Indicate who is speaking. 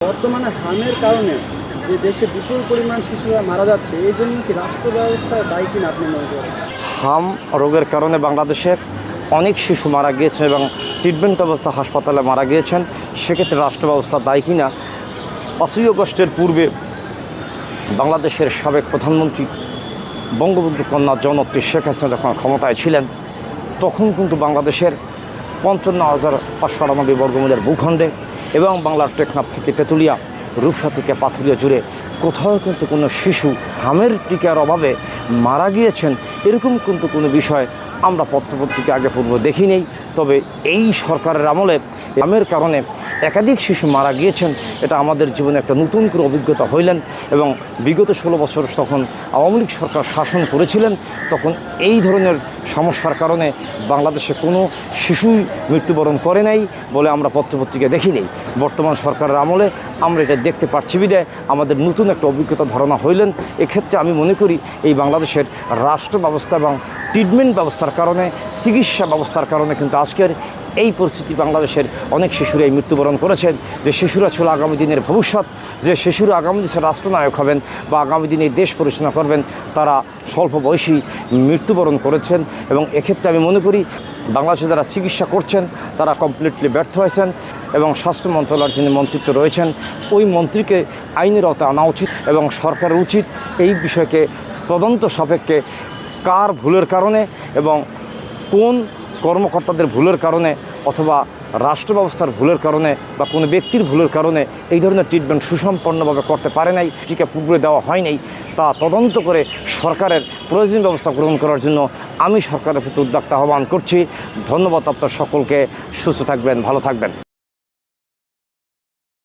Speaker 1: বর্তমানে হামের কারণে যে দেশে বিপুল পরিমাণ শিশুরা মারা যাচ্ছে, এই জন্য কি রাষ্ট্র ব্যবস্থা দায়ী কিনা আপনি মনে করেন?
Speaker 2: হাম রোগের কারণে বাংলাদেশের অনেক শিশু মারা গিয়েছে এবং ট্রিটমেন্ট ব্যবস্থা হাসপাতালে মারা গিয়েছেন। সেক্ষেত্রে রাষ্ট্র ব্যবস্থা দায়ী কিনা? 5ই আগস্টের পূর্বে বাংলাদেশের সাবেক প্রধানমন্ত্রী বঙ্গবন্ধু কন্যা জননেত্রী শেখ হাসিনা যখন ক্ষমতায় ছিলেন, তখন কিন্তু বাংলাদেশের 55,598 বর্গমাইলের ভূখণ্ডে এবং বাংলার টেকনাফ থেকে তেঁতুলিয়া, রূপসা থেকে পাথুরিয়া জুড়ে কোথাও কিন্তু কোনো শিশু হামের টিকার অভাবে মারা গিয়েছেন এরকম কিন্তু কোনো বিষয় আমরা পত্রপত্রিকা আগে পূর্ব দেখি নেই। তবে এই সরকারের আমলে হামের কারণে একাধিক শিশু মারা গিয়েছেন, এটা আমাদের জীবনে একটা নতুন করে অভিজ্ঞতা হইলেন। এবং বিগত 16 বছর যখন আওয়ামী লীগ সরকার শাসন করেছিলেন, তখন এই ধরনের সমস্যার কারণে বাংলাদেশে কোনো শিশুই মৃত্যুবরণ করে নাই বলে আমরা পত্রপত্রিকায় দেখি নেই। বর্তমান সরকারের আমলে আমরা এটা দেখতে পাচ্ছি বিধায় আমাদের নতুন একটা অভিজ্ঞতা ধারণা হইলেন। এক্ষেত্রে আমি মনে করি এই বাংলাদেশের রাষ্ট্র ব্যবস্থা এবং ট্রিটমেন্ট ব্যবস্থার কারণে, চিকিৎসা ব্যবস্থার কারণে কিন্তু আজকের এই পরিস্থিতি বাংলাদেশের অনেক শিশুরাই মৃত্যুবরণ করেছেন। যে শিশুরা ছিল আগামী দিনের ভবিষ্যৎ, যে শিশুরা আগামী দেশের রাষ্ট্রনায়ক হবেন বা আগামী দিনে দেশ পরিচালনা করবেন, তারা স্বল্প বয়সী মৃত্যুবরণ করেছেন। এবং এক্ষেত্রে আমি মনে করি বাংলাদেশে যারা চিকিৎসা করছেন তারা কমপ্লিটলি ব্যর্থ হয়েছেন এবং স্বাস্থ্য মন্ত্রণালয়ের যিনি মন্ত্রিত্ব রয়েছেন ওই মন্ত্রীকে আইনের আওতায় আনা উচিত এবং সরকারের উচিত এই বিষয়কে তদন্ত সাপেক্ষে কার ভুলের কারণে এবং কোন কর্মকর্তাদের ভুলের কারণে অথবা রাষ্ট্র ব্যবস্থার ভুলের কারণে বা কোনো ব্যক্তির ভুলের কারণে এই ধরনের ট্রিটমেন্ট সুসম্পন্নভাবে করতে পারে নাই, টিকা পূর্বে দেওয়া হয় নাই, তা তদন্ত করে সরকারের প্রয়োজনীয় ব্যবস্থা গ্রহণ করার জন্য আমি সরকারের প্রতি উদ্যোক্তা আহ্বান করছি। ধন্যবাদ আপনার সকলকে। সুস্থ থাকবেন, ভালো থাকবেন।